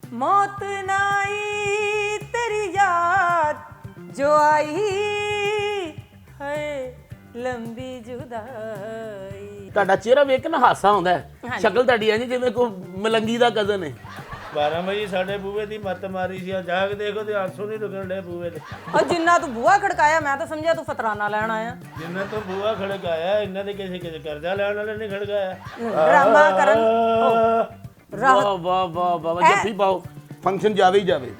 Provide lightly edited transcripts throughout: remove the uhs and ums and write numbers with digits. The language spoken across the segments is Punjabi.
मौत नाई तेरी याद जो आई है लंबी जुदाई। ਤੁਹਾਡਾ ਚਿਹਰਾ ਵੇਖ ਕੇ ਨਾ ਹਾਸਾ ਆਉਂਦਾ ਹੈ। ਸ਼ਕਲ ਤੁਹਾਡੀ ਐ ਜਿਵੇਂ ਕੋਈ ਮਲੰਗੀ ਦਾ ਕਜ਼ਨ ਹੈ। 12 ਵਜੇ ਸਾਡੇ ਬੂਹੇ ਦੀ ਮੱਤ ਮਾਰੀ ਸੀ, ਜਾਗ ਦੇਖੋ ਤੇ ਆਂਸੂ ਨਹੀਂ ਰੁਕਣ ਡੇ ਬੂਹੇ ਤੇ। और जिन्ना तू बुआ खड़काया मैं तो समझा तू फतराना लैन आया। ਜਿੰਨਾ ਤੋਂ ਬੂਹਾ ਖੜਕਾਇਆ ਇਹਨਾਂ ਦੇ ਕਿਸੇ ਕਰਜ਼ਾ ਲੈਣ ਵਾਲੇ ਨਹੀਂ ਖੜਕਾਇਆ। ड्रामा करन ਵਾਹ ਵਾਹ ਵਾਹ ਵਾਹ ਜੱਫੀ ਪਾਓ, ਫੰਕਸ਼ਨ ਜਾਵੇ ਹੀ ਜਾਵੇ।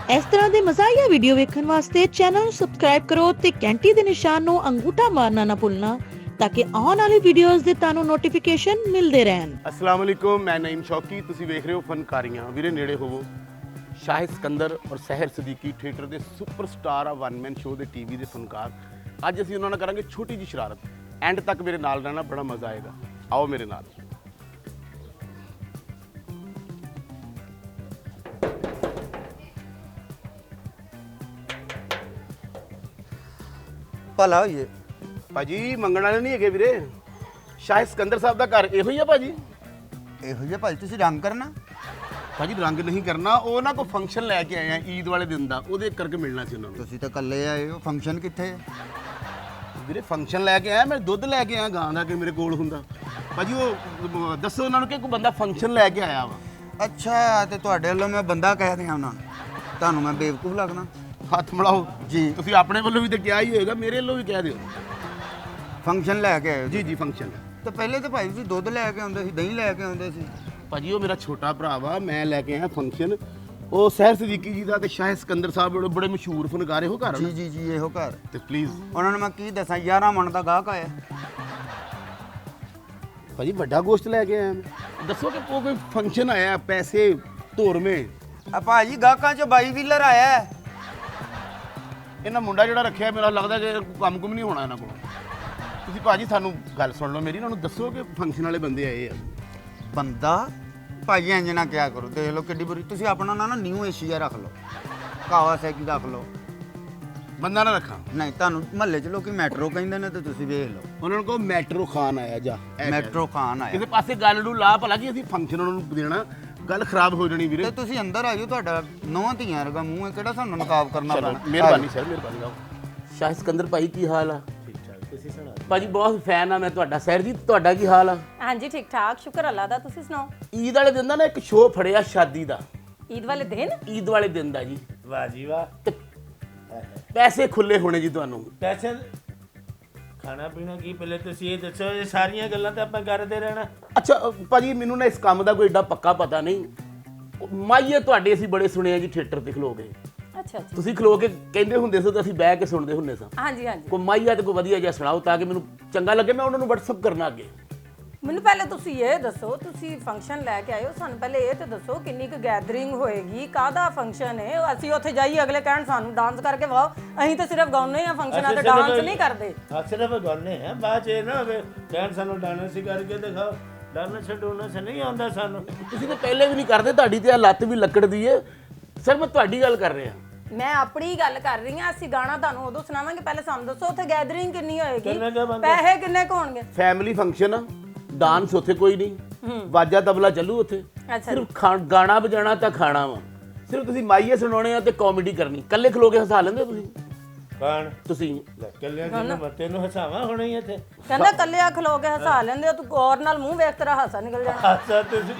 ਇਸ ਤਰ੍ਹਾਂ ਦੇ ਮਜ਼ਾਹੀਆ ਵੀਡੀਓ ਵੇਖਣ ਵਾਸਤੇ ਚੈਨਲ ਨੂੰ ਸਬਸਕ੍ਰਾਈਬ ਕਰੋ ਤੇ ਘੰਟੀ ਦੇ ਨਿਸ਼ਾਨ ਨੂੰ ਅੰਗੂਠਾ ਮਾਰਨਾ ਨਾ ਭੁੱਲਣਾ ताकि आने वाली वीडियोस ਦੇ ਤੁਹਾਨੂੰ ਨੋਟੀਫਿਕੇਸ਼ਨ ਮਿਲਦੇ ਰਹਿਣ। अस्सलाम वालेकुम, मैं नईम शौकी, ਤੁਸੀਂ ਵੇਖ ਰਹੇ ਹੋ ਫਨਕਾਰੀਆਂ। ਵੀਰੇ ਨੇੜੇ ਹੋਵੋ। ਸ਼ਾਹਿਦ ਸਿਕੰਦਰ ਔਰ ਸਹਿਰ ਸਦੀਕੀ ਥੀਏਟਰ ਦੇ ਸੁਪਰਸਟਾਰ ਆ ਵਨ ਮੈਨ ਸ਼ੋਅ ਦੇ ਟੀਵੀ ਦੇ ਫਨਕਾਰ। ਅੱਜ ਅਸੀਂ ਉਹਨਾਂ ਨਾਲ ਕਰਾਂਗੇ ਛੋਟੀ ਜਿਹੀ ਸ਼ਰਾਰਤ। ਐਂਡ ਤੱਕ ਮੇਰੇ ਨਾਲ ਰਹਿਣਾ, ਬੜਾ ਮਜ਼ਾ ਆਏਗਾ। ਆਓ ਮੇਰੇ ਨਾਲ। ਭਲਾ ਹੋਈਏ ਭਾਜੀ ਮੰਗਣ ਵਾਲੇ ਨਹੀਂ ਹੈਗੇ ਵੀਰੇ। ਸ਼ਾਹਿਦ ਸਿਕੰਦਰ ਸਾਹਿਬ ਦਾ ਘਰ ਇਹੋ ਹੀ ਆ ਭਾਜੀ। ਇਹੋ ਜਿਹਾ ਭਾਈ ਤੁਸੀਂ ਰੰਗ ਕਰਨਾ। ਭਾਜੀ ਰੰਗ ਨਹੀਂ ਕਰਨਾ, ਉਹ ਨਾ ਕੋਈ ਫੰਕਸ਼ਨ ਲੈ ਕੇ ਆਏ ਆ ਈਦ ਵਾਲੇ ਦਿਨ ਦਾ, ਉਹਦੇ ਕਰਕੇ ਮਿਲਣਾ ਸੀ ਉਹਨਾਂ ਨੂੰ। ਤੁਸੀਂ ਤਾਂ ਇਕੱਲੇ ਆਏ ਹੋ, ਫੰਕਸ਼ਨ ਕਿੱਥੇ ਹੈ? ਵੀਰੇ ਫੰਕਸ਼ਨ ਲੈ ਕੇ ਆਇਆ, ਮੈਂ ਦੁੱਧ ਲੈ ਕੇ ਆਇਆ ਗਾਂ ਦਾ ਕਿ ਮੇਰੇ ਕੋਲ ਹੁੰਦਾ। ਭਾਜੀ ਉਹ ਦੱਸੋ ਉਹਨਾਂ ਨੂੰ ਕਿ ਕੋਈ ਬੰਦਾ ਫੰਕਸ਼ਨ ਲੈ ਕੇ ਆਇਆ ਵਾ। ਅੱਛਾ, ਤੇ ਤੁਹਾਡੇ ਵੱਲੋਂ ਮੈਂ ਬੰਦਾ ਕਹਿ ਦਿਆਂ ਉਹਨਾਂ ਨੂੰ, ਤੁਹਾਨੂੰ ਮੈਂ ਬੇਵਕੂਫ ਲੱਗਣਾ? ਹੱਥ ਮਿਲਾਓ ਜੀ। ਤੁਸੀਂ ਆਪਣੇ ਵੱਲੋਂ ਵੀ ਤਾਂ ਕਿਹਾ ਹੀ ਹੋਏਗਾ, ਮੇਰੇ ਵੱਲੋਂ ਵੀ ਕਹਿ ਦਿਓ। ਫੰਕਸ਼ਨ ਲੈ ਕੇ ਆਏ ਹੋ? ਜੀ ਜੀ ਫੰਕਸ਼ਨ। ਤੇ ਪਹਿਲੇ ਤਾਂ ਭਾਈ ਤੁਸੀਂ ਦੁੱਧ ਲੈ ਕੇ ਆਉਂਦੇ ਸੀ, ਦਹੀਂ ਲੈ ਕੇ ਆਉਂਦੇ ਸੀ। ਭਾਜੀ ਉਹ ਮੇਰਾ ਛੋਟਾ ਭਰਾ ਵਾ, ਮੈਂ ਲੈ ਕੇ ਆਇਆ ਫੰਕਸ਼ਨ। ਉਹ ਸਹਿਰ ਸਦੀਕੀ ਜੀ ਦਾ ਤੇ ਸ਼ਾਹਿਦ ਸਿਕੰਦਰ ਸਾਹਿਬ ਬੜੇ ਮਸ਼ਹੂਰ ਫਨਕਾਰ ਇਹੋ ਘਰ ਜੀ ਜੀ ਜੀ ਇਹੋ ਘਰ। ਤੇ ਪਲੀਜ਼ ਉਹਨਾਂ ਨੂੰ ਮੈਂ ਕੀ ਦੱਸਾਂ, 11 ਮਣ ਦਾ ਗਾਹਕ ਆਇਆ। ਭਾਜੀ ਵੱਡਾ ਗੋਸ਼ਤ ਲੈ ਕੇ ਆਇਆ ਮੈਂ। ਦੱਸੋ ਕਿ ਕੋਈ ਫੰਕਸ਼ਨ ਆਇਆ, ਪੈਸੇ ਧੋਰਵੇਂ। ਆ ਭਾਜੀ ਗਾਹਕਾਂ ਚੋਂ 22 ਵੀਲਰ ਆਇਆ ਹੈ। ਇਹਨਾਂ ਮੁੰਡਾ ਜਿਹੜਾ ਰੱਖਿਆ, ਮੇਰਾ ਲੱਗਦਾ ਕਿ ਕੰਮ ਕੁਮ ਨਹੀਂ ਹੋਣਾ ਇਹਨਾਂ ਕੋਲ। ਤੁਸੀਂ ਭਾਜੀ ਸਾਨੂੰ ਗੱਲ ਸੁਣ ਲਓ ਮੇਰੀ, ਇਹਨਾਂ ਨੂੰ ਦੱਸੋ ਕਿ ਫੰਕਸ਼ਨ ਵਾਲੇ ਬੰਦੇ ਆਏ ਆ। ਬੰਦਾ ਭਾਜੀ ਇੰਜ ਨਾ ਕਿਆ ਕਰੋ, ਦੇਖ ਲਓ ਕਿੱਡੀ ਬੁਰੀ। ਤੁਸੀਂ ਆਪਣਾ ਨਾ ਨਿਊ ਏਸ਼ੀਆ ਰੱਖ ਲਓ, ਕਾਵਾਸਾਕੀ ਰੱਖ ਲਓ। ਬੰਦਾ ਨਾ ਰੱਖਾਂ। ਨਹੀਂ, ਤੁਹਾਨੂੰ ਮਹੱਲੇ 'ਚ ਲੋਕੀ ਮੈਟਰੋ ਕਹਿੰਦੇ ਨੇ ਤੇ ਤੁਸੀਂ ਵੇਖ ਲਓ। ਉਹਨਾਂ ਨੂੰ ਕਹੋ ਮੈਟਰੋ ਖਾਨ ਆਇਆ ਜਾ। ਮੈਟਰੋ ਖਾਨ ਆਇਆ। ਕਿਸੇ ਪਾਸੇ ਗੱਲ ਨੂੰ ਲਾ ਭਲਾ ਕਿ ਅਸੀਂ ਫੰਕਸ਼ਨ ਉਹਨਾਂ ਨੂੰ ਦੇਣਾ, ਗੱਲ ਖਰਾਬ ਹੋ ਜਾਣੀ ਵੀਰੇ। ਤੇ ਤੁਸੀਂ ਅੰਦਰ ਆ ਜਾਓ, ਤੁਹਾਡਾ ਨੌਂ ਧੀਆਂ ਵਰਗਾ ਮੂੰਹ ਹੈ, ਕਿਹੜਾ ਸਾਨੂੰ ਨਕਾਬ ਕਰਨਾ ਚਲੋ ਪੈਣਾ। ਮਿਹਰਬਾਨੀ ਸਰ, ਮਿਹਰਬਾਨੀ। ਆਓ ਸ਼ਾਹਿਦ ਸਿਕੰਦਰ ਭਾਈ, ਕੀ ਹਾਲ ਆ? ਠੀਕ ਠਾਕ, ਤੁਸੀਂ ਸੁਣਾਓ? ਭਾਜੀ ਬਹੁਤ ਫੈਨ ਆ ਮੈਂ ਤੁਹਾਡਾ। ਸਹਿਰ ਜੀ ਤੁਹਾਡਾ ਕੀ ਹਾਲ ਆ? हाँ जी ठीक ठाक, शुक्र अल्लाह दा। तुसी सुनाओ। ਈਦ ਵਾਲੇ ਦਿਨ ਦਾ ਨਾ ਇੱਕ ਸ਼ੋਅ ਫੜਿਆ ਸ਼ਾਦੀ ਦਾ। ईद वाले दिन? ਈਦ ਵਾਲੇ ਦਿਨ ਦਾ ਜੀ। ਵਾਹ ਜੀ ਵਾਹ। ਤੇ ਪੈਸੇ ਖੁੱਲੇ ਹੋਣੇ ਜੀ ਤੁਹਾਨੂੰ। ਪੈਸੇ ਖਾਣਾ ਪੀਣਾ ਕੀ ਪਹਿਲੇ ਤੁਸੀਂ ਇਹ ਦੱਸੋ, ਇਹ ਸਾਰੀਆਂ ਗੱਲਾਂ ਤਾਂ ਆਪਾਂ ਕਰਦੇ ਰਹਿਣਾ। ਅੱਛਾ ਭਾਜੀ ਮੈਨੂੰ ਨਾ ਇਸ ਕੰਮ ਦਾ ਕੋਈ ਏਡਾ ਪੱਕਾ ਪਤਾ ਨਹੀਂ। ਮਾਈਏ ਤੁਹਾਡੇ ਅਸੀਂ ਬੜੇ ਸੁਣੇ ਆ ਜੀ ਥੀਏਟਰ ਤੇ ਖਲੋ ਕੇ। अच्छा अच्छा। ਤੁਸੀਂ ਖਲੋ ਕੇ ਕਹਿੰਦੇ ਹੁੰਦੇ ਸੀ ਤੇ ਅਸੀਂ ਬਹਿ ਕੇ ਸੁਣਦੇ ਹੁੰਦੇ ਸਾਂ। हाँ जी हाँ जी। ਕੋਈ ਮਾਈਆ ਤੇ ਕੋਈ ਵਧੀਆ ਜਿਹਾ ਸੁਣਾਓ ਤਾਂ ਕਿ ਮੈਨੂੰ ਚੰਗਾ ਲੱਗੇ, ਮੈਂ ਉਹਨਾਂ ਨੂੰ WhatsApp ਕਰਨਾ ਅੱਗੇ। ਮੈਨੂੰ ਪਹਿਲੇ ਤੁਸੀਂ ਇਹ ਦੱਸੋ, ਤੁਸੀਂ ਫੰਕਸ਼ਨ ਲੈ ਕੇ ਆਏ ਹੋ, ਸਾਨੂੰ ਪਹਿਲੇ ਇਹ ਤੇ ਦੱਸੋ ਕਿੰਨੀ ਕੁ ਗੈਦਰਿੰਗ ਹੋਏਗੀ, ਕਾਹਦਾ ਫੰਕਸ਼ਨ ਹੈ? ਅਸੀਂ ਉੱਥੇ ਜਾਈਏ ਅਗਲੇ ਕਹਿਣ ਸਾਨੂੰ ਡਾਂਸ ਕਰਕੇ ਵਾਓ, ਅਸੀਂ ਤਾਂ ਸਿਰਫ ਗਾਉਂਦੇ ਆ ਫੰਕਸ਼ਨਾਂ ਤੇ, ਡਾਂਸ ਨਹੀਂ ਕਰਦੇ। ਸਿਰਫ ਗਾਉਂਦੇ ਆ, ਬਾਅਦ ਚ ਇਹ ਨਾ ਹੋਵੇ ਕਹਿਣ ਸਾਨੂੰ ਡਾਂਸ ਹੀ ਕਰਕੇ ਦਿਖਾਓ। ਡਾਂਸ ਛਡੋਣਾ ਸ ਨਹੀਂ ਆਉਂਦਾ ਸਾਨੂੰ। ਤੁਸੀਂ ਤਾਂ ਪਹਿਲੇ ਵੀ ਨਹੀਂ ਕਰਦੇ, ਤੁਹਾਡੀ ਤੇ ਆ ਲੱਤ ਵੀ ਲੱਕੜ ਦੀ ਏ। ਸਰ ਮੈਂ ਤੁਹਾਡੀ ਗੱਲ ਕਰ ਰਿਹਾ। ਮੈਂ ਆਪਣੀ ਗੱਲ ਕਰ ਰਹੀ ਹਾਂ। ਅਸੀਂ ਗਾਣਾ ਤੁਹਾਨੂੰ ਉਦੋਂ ਸੁਣਾਵਾਂਗੇ, ਪਹਿਲੇ ਸਾਨੂੰ ਦੱਸੋ ਉੱਥੇ ਗੈਦਰਿੰਗ ਕਿੰਨੀ ਹੋਏਗੀ, ਕਿੰਨੇ ਕੁ ਬੰਦੇ? ਪੈਸੇ ਕਿੰਨੇ ਕੁ ਹੋਣਗੇ? ਫੈਮਿਲੀ ਫੰਕਸ਼ਨ ਆ, ਡਾਂਸ ਉੱਥੇ ਕੋਈ ਨਹੀਂ, ਵਾਜਾ ਤਬਲਾ ਚੱਲੂ ਉੱਥੇ। ਅੱਛਾ ਸਿਰਫ ਗਾਣਾ ਵਜਾਣਾ ਤਾਂ ਖਾਣਾ ਵਾ। ਸਿਰਫ ਤੁਸੀਂ ਮਾਈਏ ਸੁਣਾਉਣੇ ਆ ਤੇ ਕਾਮੇਡੀ ਕਰਨੀ। ਇਕੱਲੇ ਖਲੋ ਕੇ ਹਸਾ ਲੈਂਦੇ ਤੁਸੀਂ? ਖਾਣ ਤੁਸੀਂ ਕੱਲਿਆਂ ਜਿਹਨੂੰ ਤੈਨੂੰ ਹਸਾਵਾਂ ਹੋਣਾ ਹੀ ਇੱਥੇ। ਕਹਿੰਦਾ ਕੱਲਿਆ ਖਲੋ ਕੇ ਹਸਾ ਲੈਂਦੇ ਹੋ, ਤੂੰ ਗੌਰ ਨਾਲ ਮੂੰਹ ਵੇਖ, ਤੇਰਾ ਹਾਸਾ ਨਿਕਲ ਜਾਣਾ। ਹਾਸਾ ਤੁਸੀਂ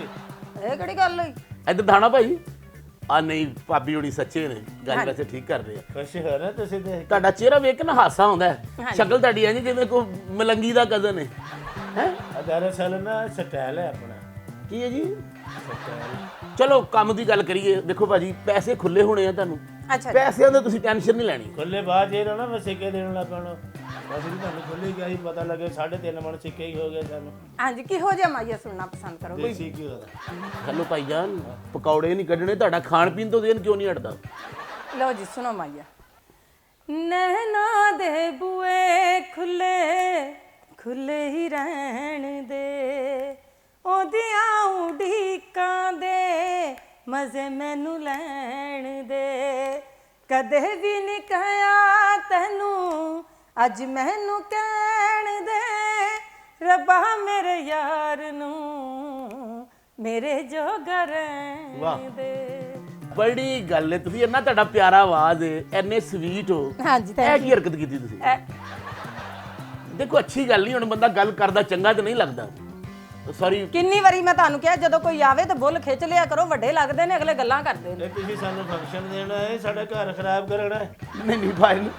ਇਹ ਕਿਹੜੀ ਗੱਲ ਹੋਈ? ਇੱਧਰ ਦਾਣਾ ਭਾਈ। ਆ ਨਹੀਂ ਭਾਬੀ ਹੋਣੀ ਸੱਚੇ ਨੇ, ਗੱਲ ਵੈਸੇ ਠੀਕ ਕਰਦੇ ਆ। ਖੁਸ਼ ਹੋ ਨਾ ਤੁਸੀਂ ਦੇਖ ਕੇ? ਤੁਹਾਡਾ ਚਿਹਰਾ ਵੇਖ ਕੇ ਨਾ ਹਾਸਾ ਆਉਂਦਾ ਹੈ। ਸ਼ਕਲ ਤੁਹਾਡੀ ਐ ਜਿਵੇਂ ਕੋਈ ਮਲੰਗੀ ਦਾ ਕਜ਼ਨ ਹੈ। ਹੈ ਦਰਅਸਲ ਨਾ ਸਟਾਈਲ ਹੈ ਆਪਣਾ। ਕੀ ਹੈ ਜੀ? ਸਟਾਈਲ। ਚਲੋ ਕੰਮ ਦੀ ਗੱਲ ਕਰੀਏ। ਦੇਖੋ ਭਾਜੀ ਪੈਸੇ ਖੁੱਲੇ ਹੋਣੇ ਆ ਤੁਹਾਨੂੰ। ਅੱਛਾ ਪੈਸਿਆਂ ਦੀ ਤੁਸੀਂ ਟੈਨਸ਼ਨ ਨਹੀਂ ਲੈਣੀ। ਖੁੱਲੇ ਬਾਅਦ ਜੇ ਨਾ ਮੈਂ ਸਿੱਕੇ ਦੇਣ ਲੱਗ ਪੈਣਾ। ਅਸੀਂ ਤੁਹਾਨੂੰ ਖੁੱਲੇ ਗਿਆ ਹੀ ਪਤਾ ਲੱਗੇ 3.5 ਮਣ ਸਿੱਕੇ ਹੀ ਹੋ ਗਏ ਸਾਨੂੰ। ਹਾਂਜੀ, ਕਿਹੋ ਜਿਹਾ ਮਾਈਆ ਸੁਣਨਾ ਪਸੰਦ ਕਰੋਗੇ? ਦੇਸੀ ਕੀ ਹੋਦਾ? ਚਲੋ ਭਾਈ ਜਾਨ, ਪਕੌੜੇ ਨਹੀਂ ਕੱਢਣੇ, ਤੁਹਾਡਾ ਖਾਣ ਪੀਣ ਤੋਂ ਦੇਣ ਕਿਉਂ ਨਹੀਂ ਹਟਦਾ? ਲਓ ਜੀ ਸੁਣੋ ਮਾਈਆ। ਨੈਣਾ ਦੇ ਬੂਏ ਖੁੱਲੇ ਖੁੱਲੇ ਹੀ ਰਹਿਣ ਦੇ, ਉਹਦੀਆਂ ਉਡੀਕਾਂ ਦੇ ਮਜ਼ੇ ਮੈਨੂੰ ਲੈਣ ਦੇ। ਕਦੇ ਵੀ ਨਹੀਂ ਕਹਿਆ ਤੈਨੂੰ, ਅੱਜ ਮੈਨੂੰ ਕਹਿਣ ਦੇ। ਰੱਬਾ ਮੇਰੇ ਯਾਰ ਨੂੰ ਮੇਰੇ ਜੋਗਾ ਵਾਹ। ਰਹਿੰਦੇ। ਬੜੀ ਗੱਲ ਹੈ, ਤੁਸੀਂ ਇੰਨਾ ਤੁਹਾਡਾ ਪਿਆਰਾ ਆਵਾਜ਼ ਹੈ, ਇੰਨੇ ਸਵੀਟ ਹੋ। ਹਾਂਜੀ, ਇਹ ਕੀ ਹਰਕਤ ਕੀਤੀ ਤੁਸੀਂ? ਦੇਖੋ ਅੱਛੀ ਗੱਲ ਨਹੀਂ, ਹੁਣ ਬੰਦਾ ਗੱਲ ਕਰਦਾ ਚੰਗਾ ਤੇ ਨਹੀਂ ਲੱਗਦਾ। ਸੌਰੀ। ਕਿੰਨੀ ਵਾਰੀ ਮੈਂ ਤੁਹਾਨੂੰ ਕਿਹਾ ਜਦੋਂ ਕੋਈ ਆਵੇ ਤਾਂ ਬੁੱਲ ਖਿੱਚ ਲਿਆ ਕਰੋ, ਵੱਡੇ ਲੱਗਦੇ ਨੇ, ਅਗਲੇ ਗੱਲਾਂ ਕਰਦੇ ਨੇ। ਇਹ ਤੁਸੀਂ ਸਾਨੂੰ ਫੰਕਸ਼ਨ ਦੇਣਾ ਹੈ, ਸਾਡਾ ਘਰ ਖਰਾਬ ਕਰਨਾ ਹੈ। ਨਹੀਂ ਨਹੀਂ ਭਾਈ ਨਹੀਂ।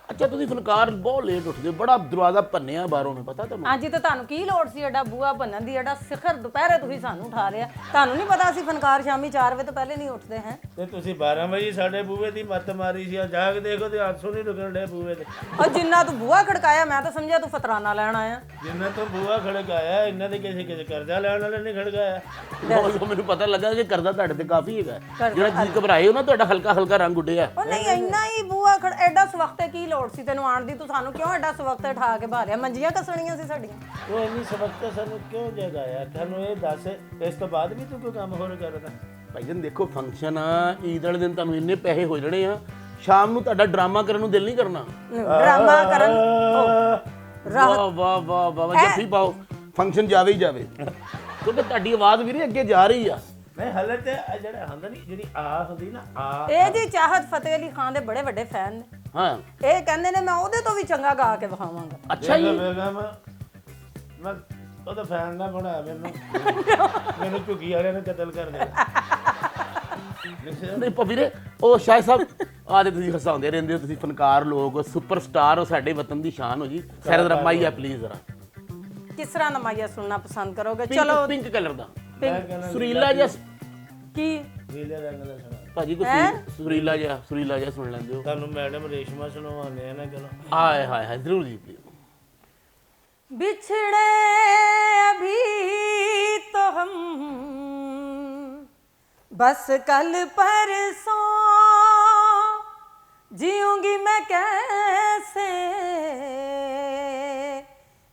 ਅੱਛਾ ਤੁਸੀਂ ਫਨਕਾਰ ਬਹੁਤ ਲੇਟ ਉੱਠਦੇ ਹੋ, ਬੜਾ ਦਰਵਾਜ਼ਾ ਭੰਨਿਆ ਬਾਹਰੋਂ, ਨੇ ਪਤਾ ਤੁਹਾਨੂੰ? ਹਾਂਜੀ, ਤਾਂ ਤੁਹਾਨੂੰ ਕੀ ਲੋੜ ਸੀ ਐਡਾ ਬੂਆ ਭੰਨਣ ਦੀ, ਐਡਾ ਸਿਖਰ ਦੁਪਹਿਰੇ ਤੁਸੀਂ ਸਾਨੂੰ ਉਠਾ ਲਿਆ। ਤੁਹਾਨੂੰ ਨਹੀਂ ਪਤਾ ਅਸੀਂ ਫਨਕਾਰ ਸ਼ਾਮੀ 4 ਵਜੇ ਤੋਂ ਪਹਿਲੇ ਨਹੀਂ ਉੱਠਦੇ ਹੈ। ਤੇ ਤੁਸੀਂ 12 ਵਜੇ ਸਾਡੇ ਬੂਹੇ ਦੀ ਮੱਤ ਮਾਰੀ ਸੀ, ਆ ਜਾਗ ਦੇਖੋ ਤੇ ਆਂਸੂ ਨਹੀਂ ਰੁਕਣ ਡੇ ਬੂਹੇ ਤੇ। ਔਰ ਜਿੰਨਾ ਤੂੰ ਬੂਆ ਖੜਕਾਇਆ ਮੈਂ ਤਾਂ ਸਮਝਿਆ ਤੂੰ ਫਤਰਾਨਾ ਲੈਣ ਆਇਆ। ਜਿੰਨਾ ਤੋਂ ਬੂਹਾ ਖੜਕਾਇਆ, ਇਹਨਾਂ ਦੇ ਕਿਸੇ ਕਰਜ਼ਾ ਲੈਣ ਵਾਲੇ ਨੇ ਖੜਕਾਇਆ। ਉਹ ਮੈਨੂੰ ਪਤਾ ਲੱਗਾ ਕਿ ਕਰਦਾ ਤੁਹਾਡੇ ਤੇ ਕਾਫੀ ਹੈਗਾ, ਜਿਹੜਾ ਤੁਸੀਂ ਘਬਰਾਏ ਹੋ ਨਾ, ਤੁਹਾਡਾ ਹਲਕਾ ਹਲਕਾ ਰੰਗ ਉੱਡਿਆ। ਉਹ ਨਹੀਂ, ਇੰਨਾ ਹੀ ਬੂਆ ਐਡਾ ਸਵਖਤੇ ਕੀ ਲੋੜ ਸੀ ਤੈਨੂੰ ਆਣ ਦੀ? ਤੂੰ ਸਾਨੂੰ ਕਿਉਂ ਐਡਾ ਸਵਖਤੇ ਉਠਾ ਕੇ ਬਾਹਰਿਆ? ਮੰਜੀਆਂ ਕੱਸਣੀਆਂ ਸੀ ਸਾਡੀਆਂ। ਉਹ ਇੰਨੀ ਸਬਕ ਸਾਨੂੰ ਕਿਉਂ ਜਗਾਇਆ? ਤੁਹਾਨੂੰ ਇਹ ਦੱਸ, ਇਸ ਤੋਂ ਬਾਅਦ ਵੀ ਤੂੰ ਕੋਈ ਕੰਮ ਹੋਰ ਕਰਦਾ? ਭਾਈਜਨ ਦੇਖੋ ਫੰਕਸ਼ਨ ਆ, ਈਦ ਵਾਲੇ ਦਿਨ ਤੁਹਾਨੂੰ ਇੰਨੇ ਪੈਸੇ ਹੋ ਜਾਣੇ ਆ, ਸ਼ਾਮ ਨੂੰ ਤੁਹਾਡਾ ਡਰਾਮਾ ਕਰਨ ਨੂੰ ਦਿਲ ਨਹੀਂ ਕਰਨਾ। ਡਰਾਮਾ ਕਰਨ ਵਾਹ ਵਾਹ ਵਾਹ ਵਾਹ, ਜੱਫੀ ਪਾਓ, ਫੰਕਸ਼ਨ ਜਾਵੇ ਹੀ ਜਾਵੇ, ਕਿਉਂਕਿ ਤੁਹਾਡੀ ਆਵਾਜ਼ ਵੀਰੇ ਅੱਗੇ ਜਾ ਰਹੀ ਆ। ਮੈਂ ਹਲੇ ਤੇ ਜਿਹੜਾ ਹੁੰਦਾ ਨਹੀਂ, ਜਿਹੜੀ ਆ ਹੁੰਦੀ ਨਾ ਆ, ਇਹ ਜੀ ਚਾਹਤ ਫਤਿਹ ਅਲੀ ਖਾਨ ਦੇ ਬੜੇ ਵੱਡੇ ਫੈਨ ਨੇ। ਹਾਂ ਇਹ ਕਹਿੰਦੇ ਨੇ ਮੈਂ ਉਹਦੇ ਤੋਂ ਵੀ ਚੰਗਾ ਗਾ ਕੇ ਵਿਖਾਵਾਂਗਾ। ਅੱਛਾ ਜੀ। ਮੈਂ ਉਹਦਾ ਫੈਨ ਨਾ ਬਣਾ ਮੈਨੂੰ ਝੁੱਗੀ ਵਾਲਿਆਂ ਨੇ ਕਤਲ ਕਰ ਦੇਣਾ। ਨਹੀਂ ਵੀਰੇ, ਉਹ ਸ਼ਾਇਦ ਸਾਹਿਬ ਆਦੇ ਤੁਸੀਂ ਹਸਾਉਂਦੇ ਰਹਿੰਦੇ ਹੋ, ਤੁਸੀਂ ਫਨਕਾਰ ਲੋਕ ਸੁਪਰਸਟਾਰ ਹੋ, ਸਾਡੇ ਵਤਨ ਦੀ ਸ਼ਾਨ ਹੋ ਜੀ। ਸਰ ਜ਼ਰਾ ਮਾਈਆ ਪਲੀਜ਼ ਜ਼ਰਾ ਕਿਸ ਤਰ੍ਹਾਂ ਨਮਾਈਆ ਸੁਣਨਾ ਪਸੰਦ ਕਰੋਗੇ? ਚਲੋ ਚਲੋ ਪਿੰਕ ਕਲਰ ਦਾ ਮੈਂ ਕਹਿੰਦਾ ਸੁਰੀਲਾ ਜਿਹਾ ਕੀ ਨੀਲੇ ਰੰਗ ਦਾ ਸੁਣਾ। ਭਾਜੀ ਕੋਈ ਸੁਰੀਲਾ ਜਿਹਾ ਸੁਣ ਲੈਂਦੇ ਹੋ? ਤੁਹਾਨੂੰ ਮੈਡਮ ਰੇਸ਼ਮਾ ਸੁਣਾਉਂਦੇ ਆ ਨਾ, ਚਲੋ। ਹਾਏ ਹਾਏ ਹਾਏ, ਜ਼ਰੂਰ ਜੀ ਪਲੀਜ਼। बिछड़े अभी तो हम बस कल परसों, जीऊंगी मैं कैसे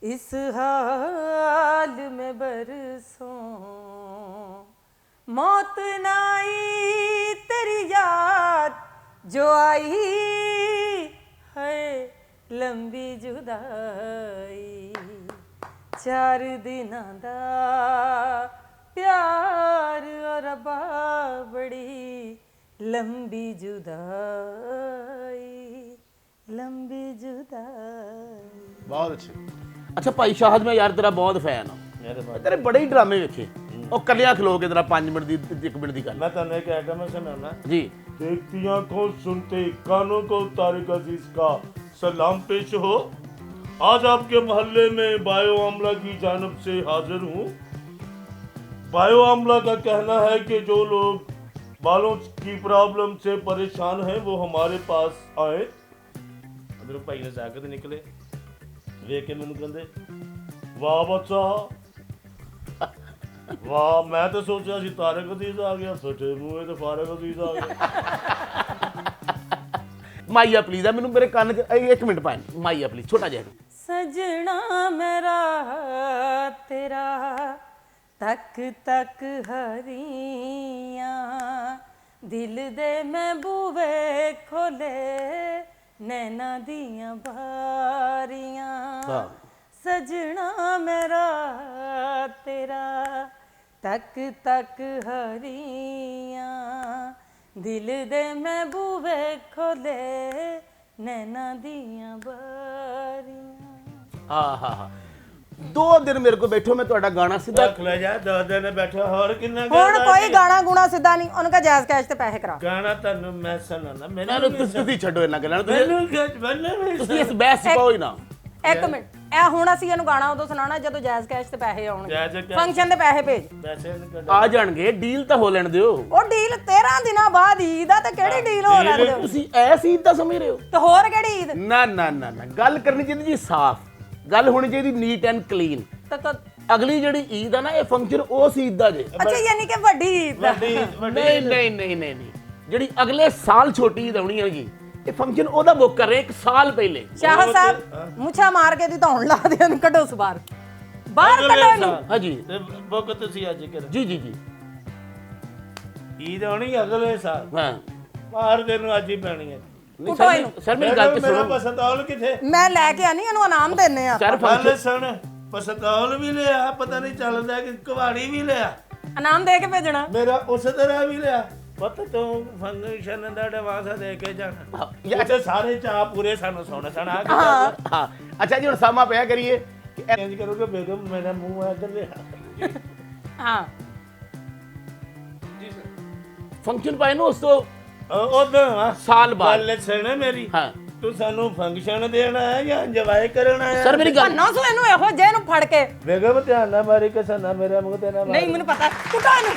इस हाल में बरसों, मौत न आई तेरी याद जो आई है लंबी जुदाई, 4 दिनां दा प्यार और रब्बा बड़ी लंबी जुदाई, लंबी जुदाई। ਬਹੁਤ ਅੱਛਾ ਭਾਈ ਸ਼ਾਹਦ, ਮੈਂ ਯਾਰ ਤੇਰਾ ਬਹੁਤ ਫੈਨ ਆ, ਤੇਰੇ ਬੜੇ ਹੀ ਡਰਾਮੇ ਵੇਖੇ। ਉਹ ਕੱਲਿਆ ਖਲੋ ਕੇ ਤੇਰਾ 5 ਮਿੰਟ ਦੀ 1 ਮਿੰਟ ਦੀ ਗੱਲ। मैं ਤੁਹਾਨੂੰ एक आइटम सुनाना जी। देखती आंखों सुनते कानों को तारिक अजीज का सलाम पेश हो। आज आपके मोहल्ले में बायो आमला की जानब से हाजिर हूँ। बायो आमला का कहना है कि जो लोग बालों की प्रॉब्लम से परेशान हैं वो हमारे पास आए। अगर भाई ने जाकर निकले वे के मैंने कहते वाह बच्चा वाह, मैं तो सोचा सी तारिक अजीज आ गया, फटे मुँह तो फारिक अजीज आ गया। ਮਾਈਆ ਪਲੀਜ਼ ਆ, ਮੈਨੂੰ ਮੇਰੇ ਕੰਨ 'ਚ 1 ਮਿੰਟ ਪਾਣ ਮਾਈਆ ਪਲੀਜ਼, ਛੋਟਾ ਜਿਹਾ। सजना मेरा तेरा तक तक हरियां, दिल दे मैं बूवे खोले नैना दियां बारियां, सजना मेरा तेरा तक तक हरियां, दिल दे मैं बूवे खोले नैना दियां बारियां। ਹਾਂ ਹਾਂ ਹਾਂ, 2 ਦਿਨ ਮੇਰੇ ਕੋਲ ਬੈਠੋ, ਮੈਂ ਤੁਹਾਡਾ ਗਾਣਾ ਸਿੱਧਾ ਰੱਖ ਲੈ ਜਾ, 10 ਦਿਨ ਬੈਠਾ ਹੋਰ ਕਿੰਨਾ ਹੁਣ ਕੋਈ ਗਾਣਾ ਗੁਣਾ ਸਿੱਧਾ ਨਹੀਂ, ਉਹਨੂੰ ਕਹ ਜਾਇਜ਼ ਕੈਸ਼ ਤੇ ਪੈਸੇ ਕਰਾ। ਗਾਣਾ ਤੁਹਾਨੂੰ ਮੈਂ ਸੁਣਾਣਾ। ਮੈਨੂੰ ਤੁਸੀਂ ਛੱਡੋ ਇਹਨਾਂ ਗੱਲਾਂ ਨੂੰ, ਮੈਨੂੰ ਤੁਸੀਂ ਇਸ ਬਹਿਸ 'ਚ ਪਾਓ ਹੀ ਨਾ। 1 ਮਿੰਟ, ਇਹ ਹੁਣ ਅਸੀਂ ਇਹਨੂੰ ਗਾਣਾ ਉਦੋਂ ਸੁਣਾਉਣਾ ਜਦੋਂ ਜਾਇਜ਼ ਕੈਸ਼ ਤੇ ਪੈਸੇ ਆਉਣਗੇ। ਜਾਇਜ਼ ਕੈਸ਼। ਫੰਕਸ਼ਨ ਦੇ ਪੈਸੇ ਭੇਜ। ਪੈਸੇ ਆ ਜਾਣਗੇ, ਡੀਲ ਤਾਂ ਹੋ ਲੈਣ ਦਿਓ। ਉਹ ਡੀਲ 13 ਦਿਨਾਂ ਬਾਅਦ ਈਦ ਆ, ਤੇ ਕਿਹੜੀ ਡੀਲ ਹੋ ਲੈਣ ਦਿਓ? ਤੁਸੀਂ ਐਸ ਈਦ ਦਾ ਸਮਝ ਰਹੇ ਹੋ? ਤੇ ਹੋਰ ਕਿਹੜੀ ਈਦ? ਨਾ ਨਾ ਨਾ ਨਾ, ਗੱਲ ਕਰਨੀ ਚਾਹੀਦੀ ਜੀ ਸਾਫ਼, ਗੱਲ ਹੋਣੀ ਚਾਹੀਦੀ ਨੀਟ ਐਂਡ ਕਲੀਨ। ਅਗਲੀ ਜਿਹੜੀ ਈਦ ਆ ਨਾ, ਇਹ ਫੰਕਸ਼ਨ ਉਸ ਈਦ ਦਾ ਜੇ। ਅੱਛਾ, ਯਾਨੀ ਕਿ ਵੱਡੀ ਈਦ ਦਾ। ਨਹੀਂ ਨਹੀਂ ਨਹੀਂ ਨਹੀਂ ਨਹੀਂ, ਜਿਹੜੀ ਅਗਲੇ ਸਾਲ ਛੋਟੀ ਈਦ ਆਉਣੀ ਹੈ ਜੀ, ਇਹ ਫੰਕਸ਼ਨ ਉਹਦਾ ਬੁੱਕ ਕਰ ਰਹੇ 1 ਸਾਲ ਪਹਿਲੇ। ਸ਼ਾਹ ਸਾਹਿਬ ਮੁੱਛਾਂ ਮਾਰ ਕੇ ਦੀ ਧੌਣ ਲਾ ਦੇ, ਉਹਨੂੰ ਕੱਢੋ ਉਸ ਬਾਹਰ ਕੱਢੋ ਇਹਨੂੰ। ਹਾਂਜੀ ਤੇ ਬੁੱਕ ਤੁਸੀਂ ਅੱਜ ਕਰ। ਜੀ ਜੀ ਜੀ। ਈਦ ਆਉਣੀ ਅਗਲੇ ਸਾਲ, ਹਾਂ ਬਾਹਰ ਦੇ ਨੂੰ ਅੱਜ ਹੀ ਪੈਣੀ ਹੈ। ਉੱਠੋ ਇਹਨੂੰ। ਸਰ ਮੇਰੀ ਗੱਲ ਤੇ ਮੇਰਾ ਸੁਣੋ ਪਸੰਦੌਲ ਕਿੱਥੇ? ਮੈਂ ਲੈ ਕੇ ਆਨੀ, ਇਹਨੂੰ ਇਨਾਮ ਦੇਣੇ ਆ। ਸਰ ਗੱਲ ਸੁਣ, ਪਸੰਦੌਲ ਵੀ ਲਿਆ, ਪਤਾ ਨਹੀਂ ਚੱਲਦਾ ਕਿ ਕੁਹਾੜੀ ਵੀ ਲਿਆ। ਇਨਾਮ ਦੇ ਕੇ ਭੇਜਣਾ। ਮੇਰਾ ਉਸ ਤਰ੍ਹਾਂ ਵੀ ਲਿਆ ਪੁੱਤ ਤੂੰ ਫੰਕਸ਼ਨ ਦਾ ਐਡਵਾਂਸ ਦੇ ਕੇ ਜਾਣਾ ਯਾਰ ਤੇ ਸਾਰੇ ਚਾਹ ਪੂਰੇ ਸਾਨੂੰ ਸੁਣਾ ਕੇ ਹਾਂ ਅੱਛਾ ਜੀ ਹੁਣ ਸਮਾਂ ਪਿਆ ਕਰੀਏ ਕਿ ਇੰਜ ਕਰੋਗੇ ਬੇਗਮ ਮੇਰਾ ਮੂੰਹ ਇੱਧਰ ਲਿਆ ਹਾਂ ਫੰਕਸ਼ਨ ਪਾਏ ਨੂੰ ਉਸ ਤੋਂ ਉਦੋਂ ਸਾਲ ਬਾਅਦ ਗੱਲ ਸੁਣ ਮੇਰੀ ਹਾਂ ਤੂੰ ਸਾਨੂੰ ਫੰਕਸ਼ਨ ਦੇਣਾ ਹੈ ਜਾਂ ਇੰਜੋਏ ਕਰਨਾ ਹੈ ਸਰ ਮੇਰੀ ਗੱਲ ਨਾ ਸੋ ਇਹਨੂੰ ਇਹੋ ਜਿਹੇ ਨੂੰ ਫੜ ਕੇ ਬੇਗਮ ਧਿਆਨ ਨਾਲ ਮਾਰੀ ਕਿ ਸਨਾ ਮੇਰਾ ਮੂੰਹ ਤੇ ਨਾ ਮਾਰ ਨਹੀਂ ਮੈਨੂੰ ਪਤਾ ਕੁੱਟੋ ਇਹਨੂੰ